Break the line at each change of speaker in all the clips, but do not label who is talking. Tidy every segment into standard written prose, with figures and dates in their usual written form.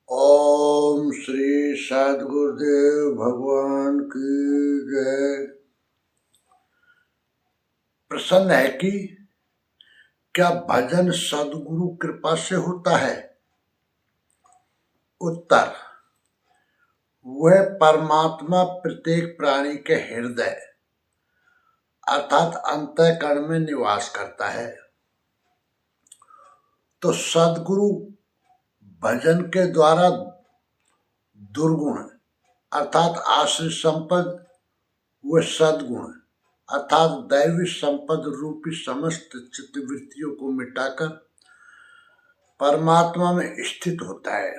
ओम श्री सद्गुरुदेव भगवान की जय। प्रश्न है कि क्या भजन सद्गुरु कृपा से होता है? उत्तर, वह परमात्मा प्रत्येक प्राणी के हृदय अर्थात अंतःकरण में निवास करता है। तो सद्गुरु भजन के द्वारा दुर्गुण अर्थात आश्रित संपद व सद्गुण अर्थात दैवी संपद रूपी समस्त चित्तवृत्तियों को मिटाकर परमात्मा में स्थित होता है।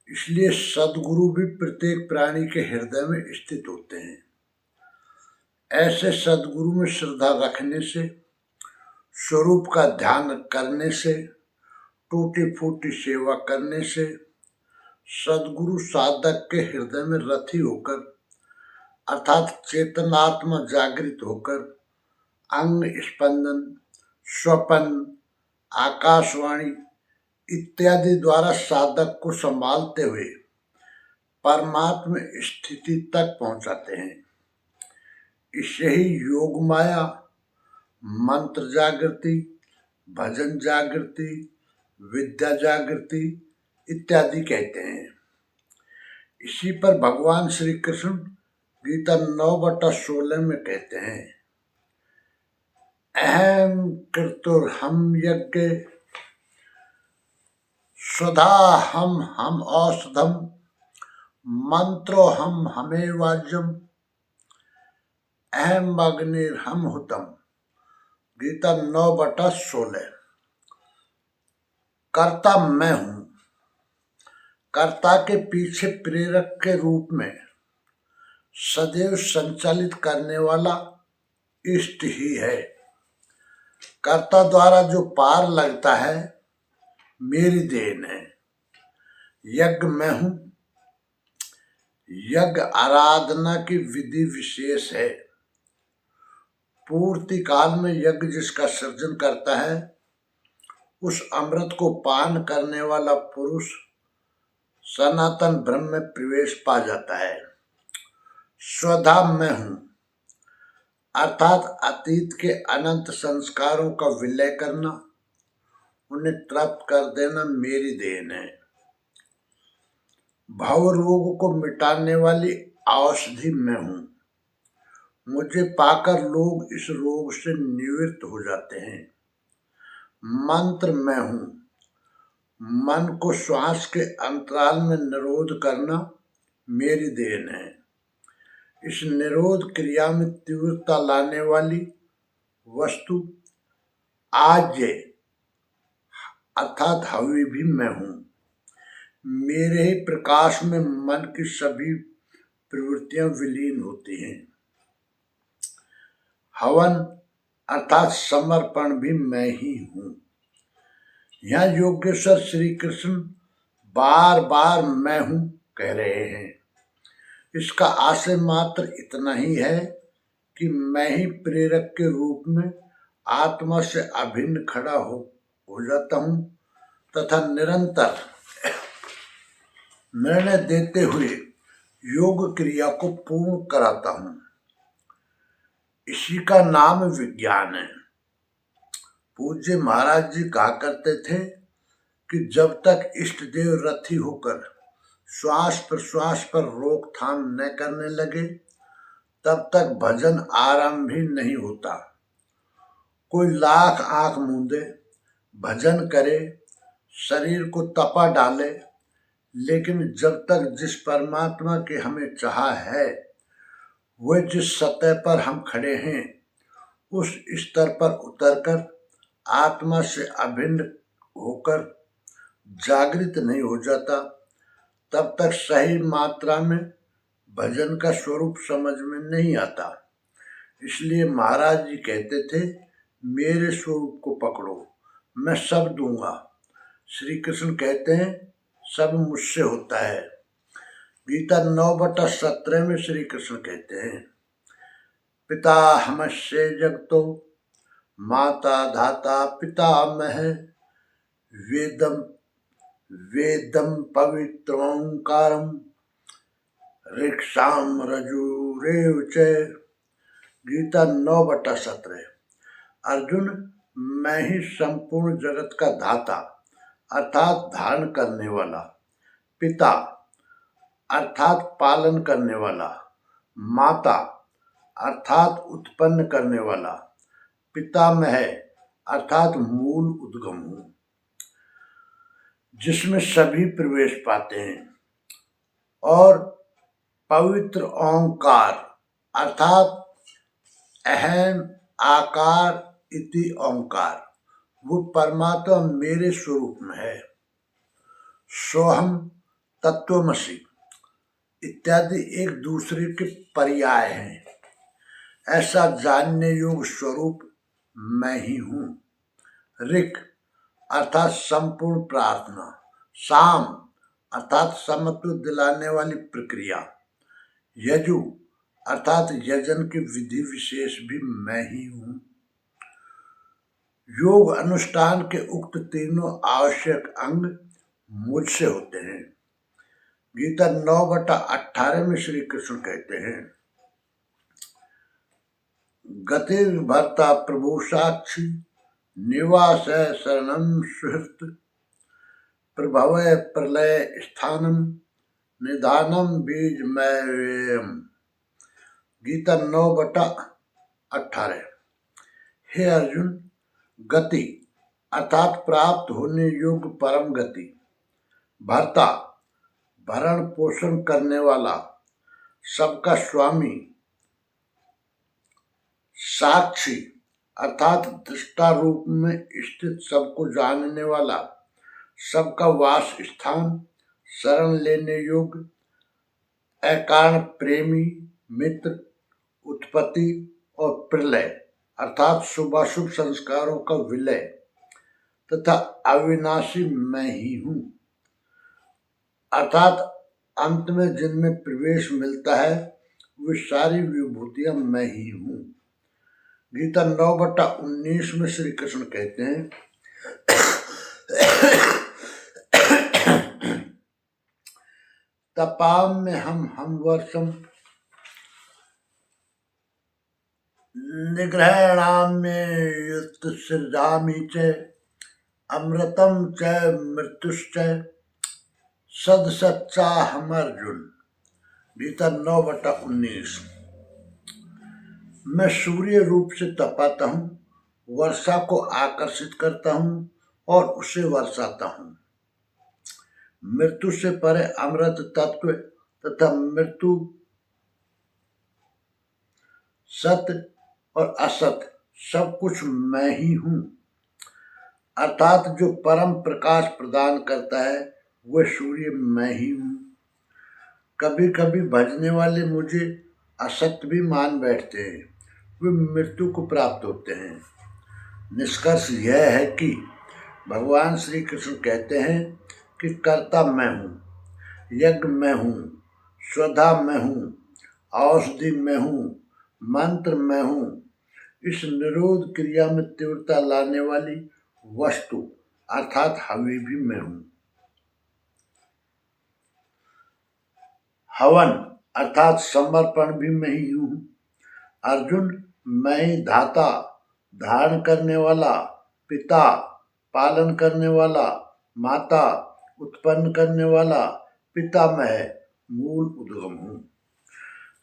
इसलिए सद्गुरु भी प्रत्येक प्राणी के हृदय में स्थित होते हैं। ऐसे सद्गुरु में श्रद्धा रखने से, स्वरूप का ध्यान करने से, टूटी फूटी सेवा करने से सद्गुरु साधक के हृदय में रथी होकर अर्थात चेतनात्मा जागृत होकर अंग स्पंदन, स्वपन, आकाशवाणी इत्यादि द्वारा साधक को संभालते हुए परमात्मा स्थिति तक पहुंचाते हैं। इसे ही योग माया, मंत्र जागृति, भजन जागृति, विद्या जागृति इत्यादि कहते हैं। इसी पर भगवान श्री कृष्ण गीता 9/16 में कहते हैं, अहम कृतुर्हम यज्ञ स्वधा हम औषधम मंत्रो हमें वाज्यम अहम अग्निर्हम हुतम। गीता 9/16। कर्ता मैं हूं। कर्ता के पीछे प्रेरक के रूप में सदैव संचालित करने वाला इष्ट ही है। कर्ता द्वारा जो पार लगता है मेरी देन है। यज्ञ मैं हूं। यज्ञ आराधना की विधि विशेष है। पूर्ति काल में यज्ञ जिसका सृजन करता है उस अमृत को पान करने वाला पुरुष सनातन ब्रह्म में प्रवेश पा जाता है। स्वधा मैं हूं अर्थात अतीत के अनंत संस्कारों का विलय करना, उन्हें तृप्त कर देना मेरी देन है। भव रोग को मिटाने वाली औषधि मैं हूं। मुझे पाकर लोग इस रोग से निवृत्त हो जाते हैं। मंत्र मैं हूं। मन को श्वास के अंतराल में निरोध करना मेरी देन है। इस निरोध क्रिया में तीव्रता लाने वाली वस्तु आज्य अर्थात हवि भी मैं हूं। मेरे ही प्रकाश में मन की सभी प्रवृत्तियां विलीन होती हैं। हवन अर्थात समर्पण भी मैं ही हूं। यहाँ योगेश्वर श्री कृष्ण बार बार मैं हूं कह रहे हैं। इसका आशय मात्र इतना ही है कि मैं ही प्रेरक के रूप में आत्मा से अभिन्न खड़ा हो जाता हूं तथा निरंतर निर्णय देते हुए योग क्रिया को पूर्ण कराता हूं। इसी का नाम विज्ञान है। पूज्य महाराज जी कहा करते थे कि जब तक इष्ट देव रथी होकर श्वास प्रश्वास पर रोकथाम न करने लगे तब तक भजन आरंभ ही नहीं होता। कोई लाख आंख मूंदे भजन करे, शरीर को तपा डाले, लेकिन जब तक जिस परमात्मा की हमें चाह है वह जिस सतह पर हम खड़े हैं उस स्तर पर उतरकर आत्मा से अभिन्न होकर जागृत नहीं हो जाता तब तक सही मात्रा में भजन का स्वरूप समझ में नहीं आता। इसलिए महाराज जी कहते थे, मेरे स्वरूप को पकड़ो, मैं सब दूंगा। श्री कृष्ण कहते हैं, सब मुझसे होता है। गीता 9/17 में श्री कृष्ण कहते हैं, पिता हमस्य जगतो माता धाता पितामह वेदम वेदम पवित्रोंकारम ऋक्षाम रजुरेव च। गीता 9/17। अर्जुन, मैं ही संपूर्ण जगत का दाता अर्थात धारण करने वाला, पिता अर्थात पालन करने वाला, माता अर्थात उत्पन्न करने वाला, पितामह अर्थात मूल उद्गम हूं, जिसमें सभी प्रवेश पाते हैं, और पवित्र ओंकार अर्थात अहम आकार इति ओंकार, वो परमात्मा मेरे स्वरूप में है। सोहम, तत्वमसि इत्यादि एक दूसरे के पर्याय हैं। ऐसा जानने योग्य स्वरूप मैं ही हूं। ऋक अर्थात संपूर्ण प्रार्थना, साम अर्थात समत्व दिलाने वाली प्रक्रिया, यजु अर्थात यजन की विधि विशेष भी मैं ही हूं। योग अनुष्ठान के उक्त तीनों आवश्यक अंग मुझसे होते हैं। गीता 9/18 में श्री कृष्ण कहते हैं, गतिर भर्ता प्रभु साक्षी निवास शरणम सुहृत प्रभवय प्रलय स्थानम निधानम बीजमयम्। गीता 9/18। हे अर्जुन, गति अर्थात प्राप्त होने योग्य परम गति, भर्ता भरण पोषण करने वाला, सबका स्वामी, साक्षी अर्थात दृष्टा रूप में स्थित सबको जानने वाला, सबका वास स्थान, शरण लेने योग्य, अकारण प्रेमी, मित्र, उत्पत्ति और प्रलय अर्थात शुभाशुभ संस्कारों का विलय तथा अविनाशी मैं ही हूं, अर्थात अंत में जिनमें प्रवेश मिलता है वे सारी विभूतियां मैं ही हूं। गीता 9/19 में श्री कृष्ण कहते हैं, तपाम में हम वर्षम निग्रहणाम में युक्त सृजामि च अमृतम च मृत्युश्च सद सच्चा हम अर्जुन। गीता 9/19। मैं सूर्य रूप से तपाता हूँ, वर्षा को आकर्षित करता हूँ और उसे वर्षाता हूँ। मृत्यु से परे अमृत तत्व तथा मृत्यु, सत्य और असत सब कुछ मैं ही हूँ, अर्थात जो परम प्रकाश प्रदान करता है वह सूर्य मैं ही हूँ। कभी कभी भजने वाले मुझे असत्य भी मान बैठते हैं, वे मृत्यु को प्राप्त होते हैं। निष्कर्ष यह है कि भगवान श्री कृष्ण कहते हैं कि कर्ता मैं हूँ, यज्ञ मैं हूँ, स्वधा मैं हूँ, औषधि मैं हूँ, मंत्र मैं हूँ, इस निरोध क्रिया में तीव्रता लाने वाली वस्तु अर्थात हवि भी मैं हूँ। हवन अर्थात समर्पण भी मैं ही हूँ। अर्जुन, मैं ही धाता, धारण करने वाला, पिता, पालन करने वाला, माता, उत्पन्न करने वाला, पितामह, मूल उद्गम हूँ,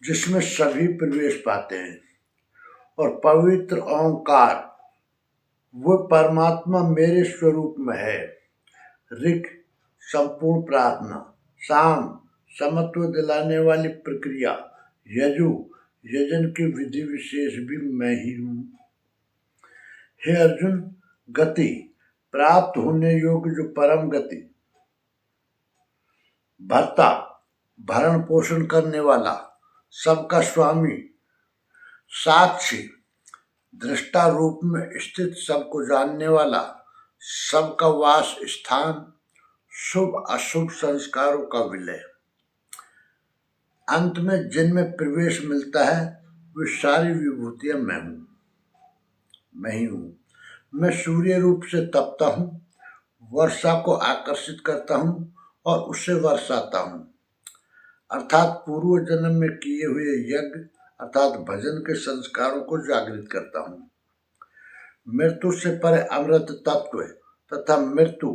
जिसमें सभी प्रवेश पाते हैं, और पवित्र ओंकार वह परमात्मा मेरे स्वरूप में है। ऋक संपूर्ण प्रार्थना, साम समत्व दिलाने वाली प्रक्रिया, यजु यजन की विधि विशेष भी मैं ही हूँ। हे अर्जुन, गति प्राप्त होने योग्य जो परम गति, भर्ता भरण पोषण करने वाला, सबका स्वामी, साक्षी दृष्टा रूप में स्थित सबको जानने वाला, सबका वास स्थान, शुभ अशुभ संस्कारों का विलय, अंत में जिनमें प्रवेश मिलता है वे सारी विभूतियां मैं हूँ, मैं ही हूँ। मैं सूर्य रूप से तपता हूँ, वर्षा को आकर्षित करता हूँ और उससे वर्षाता हूँ, अर्थात पूर्व जन्म में किए हुए यज्ञ अर्थात भजन के संस्कारों को जागृत करता हूँ। मृत्यु से परे अमृत तत्व तथा मृत्यु,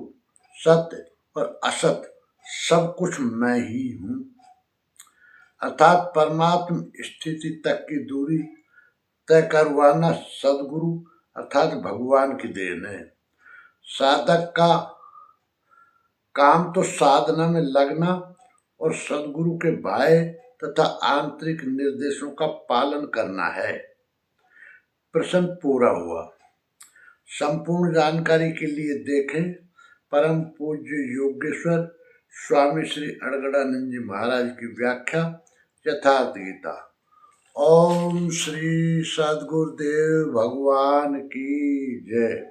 सत्य और असत सब कुछ मैं ही हूँ, अर्थात परमात्म स्थिति तक की दूरी तय करवाना सदगुरु अर्थात भगवान की देन है। साधक का काम तो साधना में लगना और सदगुरु के बाह्य तथा आंतरिक निर्देशों का पालन करना है। प्रश्न पूरा हुआ। संपूर्ण जानकारी के लिए देखें परम पूज्य योगेश्वर स्वामी श्री अड़गड़ानंद जी महाराज की व्याख्या यथार्थ गीता। ओम श्री सद्गुरुदेव भगवान की जय।